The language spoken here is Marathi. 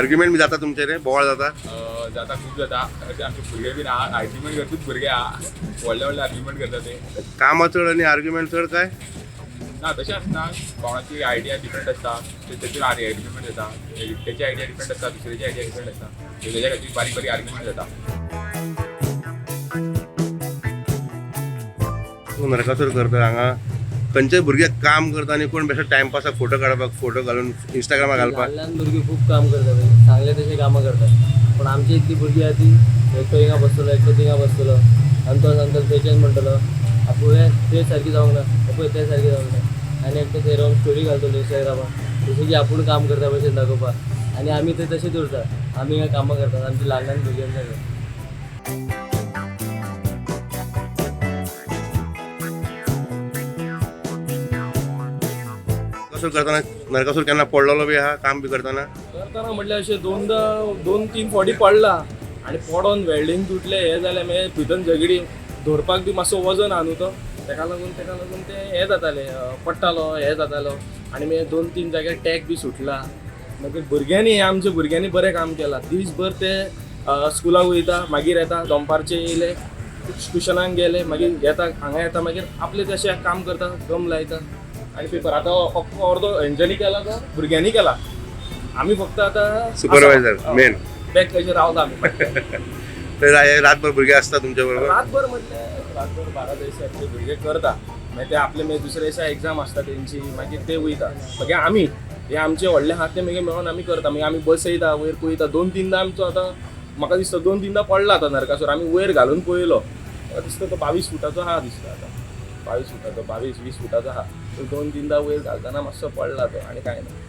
आर्ग्युमेंट बी जाता तुमचे रे बोवाळ जाता जाता खूप जाता आमचे भुरगे बी आर्ग्युमेंट करतूच भुरगे व्हडले व्हडले आर्ग्युमेंट करता ते कामां चड आणि आर्ग्युमेंट चड काय ना तशें आसना कोणाची आयडिया डिफरंट आसता तेचेर आर्ग्युमेंट जाता तेची आयडिया डिफरंट आसता दुसऱ्याची आयडिया डिफरंट आसता तेच्या खातीर बारीक बारीक आर्ग्युमेंट जाता नरकासूर करता हांगा खंयचे भुरगे काम करता आनी कोण बेश्टे टायमपासाक फोटो काडपाक फोटो घालून इंस्टाग्रामार घालपाक ल्हान भुरगीं खूप काम करतात चांगले तसे कामं करतात पण आमची इतली भुरगीं आहा ती एकटो हिंगा बसतलो एकटो थिंगा बसतलो आनी तो सांगतलो पेशंट म्हणटलो आपूण ते सारकी जावंक ना आपूण ते सारकी जावंक ना आनी एकटो थंय रावन स्टोरी घालतलो इंस्टाग्रामार जशें की आपूण काम करता भशेन दाखोवपाक आनी आमी ते तशेंच उरता आमी हिंगा कामां करतात आमची ल्हान ल्हान भुरगीं सगळे नरकासूर करताना नरकासूर केन्ना पडलेलो बी आहा काम बी करताना म्हटल्यार अशें दोन तीन फावटी पडला आनी पडोन वेल्डिंग तुटले हे जालें मागीर भितर झगडी धरपाक बी मातसो वजन आहा न्हू तो तेका लागून ते हे जाताले पडटालो हे जातालो आनी मागीर 2-3 जाग्यार टॅग बी सुटला मागीर भुरग्यांनी आमच्या भुरग्यांनी बरें काम केलां दिसभर ते स्कुलाक वयता मागीर येता दनपारचे येयले ट्युशनाक गेले मागीर येता हांगा येता मागीर आपले तशें काम करता गम लायता आनी पेपर आतां अर्दो हेंच्यांनी केला तो भुरग्यांनी केला आमी फक्त आतां सुपरवायझर मेन बॅक कशें रावता आमी ते रातभर भुरगे असता तुमच्या बरोबर रातभर म्हटल्यार रातभर 12 ते भुरगे करता मागीर ते आपले मागीर दुसरे दिसा एग्जाम आसता तेंची मागीर ते वयता मागीर आमी हे आमचे व्हडले आहात ते मागीर मेळोन आमी करता मागीर आमी बसयता वयर पळयता 2-3दां आमचो आतां म्हाका दिसता 2-3दां पडला आतां नरकासूर आमी वयर घालून पळयलो म्हाका दिसता तो 22 फुटाचो आहा दिसता आतां 22 फुटाचो 22-20 फुटाचो आहा तो 2-3दां वयर घालतना मातसो पडला तो आनी कांय ना